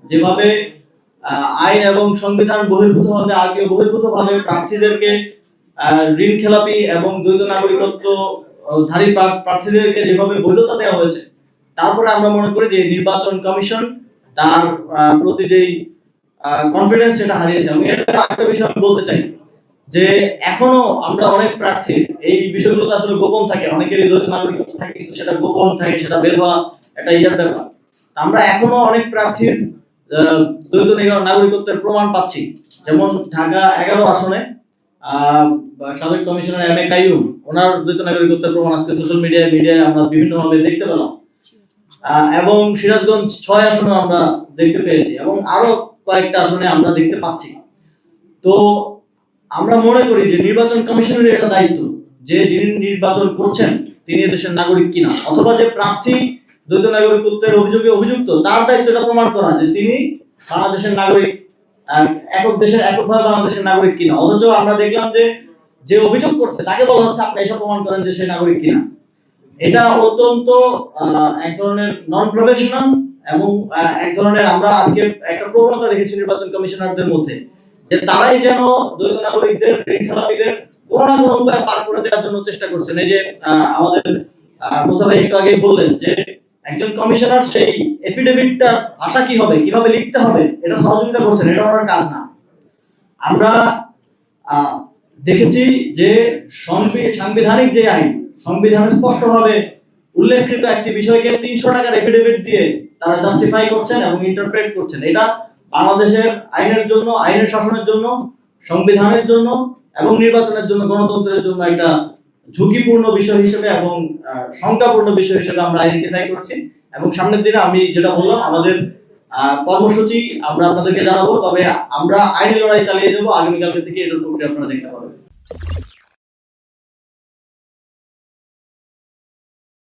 যেভাবে আইন এবং সংবিধান বহির্ভূতভাবে আগে বহির্ভূতভাবে প্রার্থীদেরকে ঋণ খেলাপি এবং দ্বৈত নাগরিকত্ব ধারী প্রার্থীদেরকে যেভাবে বৈধতা দেওয়া হয়েছে, তারপরে আমরা মনে করি যে নির্বাচন কমিশন তার প্রতি যেই কনফিডেন্স সেটা হারিয়েছে। আমি একটা বিষয় বলতে চাই যে এখনো আমরা অনেক প্রার্থী এই বিষয়গুলো আসলে গোপন থাকে, অনেকেরই দ্বৈত নাগরিকত্ব থাকে কিন্তু সেটা গোপন থাকে, সেটা বের হওয়া একটা ইয়ার ব্যাপার। আমরা এখনো অনেক প্রার্থীর দ্বৈত নাগরিকত্বের প্রমাণ পাচ্ছি। যেমন ঢাকা 11 আসনে সাবেক কমিশনার এম এ কাইয়ুম, ওনার দ্বৈত নাগরিকত্বের প্রমাণ আজকে সোশ্যাল মিডিয়ায় আমরা বিভিন্নভাবে দেখতে পেলাম। এবং সিরাজগঞ্জ 6 আসনে আমরা দেখতে পেয়েছি এবং আরো কয়েকটা আসনে আমরা দেখতে পাচ্ছি। তো আমরা মনে করি যে নির্বাচন কমিশনের এটা দায়িত্ব যে যিনি নির্বাচন করছেন তিনি দেশের নাগরিক কিনা, অথবা যে প্রার্থী দ্বৈত নাগরিকত্বের অভিযোগে অভিযুক্ত তার দায়িত্ব এটা প্রমাণ করা যে তিনি বাংলাদেশের নাগরিক, এককভাবে বাংলাদেশের নাগরিক কিনা। অথচ আমরা দেখলাম যে যে অভিযোগ করছে তাকে বলা হচ্ছে আপনি এসব প্রমাণ করেন যে সে নাগরিক কিনা। এটা অত্যন্ত এক ধরনের নন প্রফেশনাল এবং এক ধরনের আমরা আজকে একটা প্রবণতা দেখেছি নির্বাচন কমিশনারদের মধ্যে যে তারাই যেন দ্বৈত নাগরিকদের ঋণ খেলাপিদের কোনো না কোনো উপায় পার করে দেওয়ার জন্য চেষ্টা করছেন। এই যে আমাদের মুসা ভাই একটু আগেই বললেন যে একজন কমিশনার সেই এফিডেভিটটা ভাষা কি হবে, কিভাবে লিখতে হবে, এটা সহযোগিতা করছেন, এটা ওনার কাজ না। আমরা দেখেছি যে সাংবিধানিক যে আইন, সংবিধানে স্পষ্টভাবে উল্লেখকৃত একটি বিষয়কে 300 টাকার এফিডেভিট দিয়ে তারা জাস্টিফাই করছেন এবং ইন্টারপ্রেট করছেন। এটা বাংলাদেশের আইনের জন্য, আইনের শাসনের জন্য, সংবিধানের জন্য এবং নির্বাচনের জন্য, গণতন্ত্রের জন্য একটা ঝুঁকিপূর্ণ বিষয় হিসেবে এবং শঙ্কাপূর্ণ বিষয় হিসেবে আমরা আইডেন্টিফাই করছি। এবং সামনের দিনে আমি যেটা বললাম আমাদের কর্মসূচি আমরা আপনাদেরকে জানাবো, তবে আমরা আইনি লড়াই চালিয়ে যাবো। আগামীকালকে থেকে এটার প্রক্রিয়া আপনারা দেখতে পাবেন।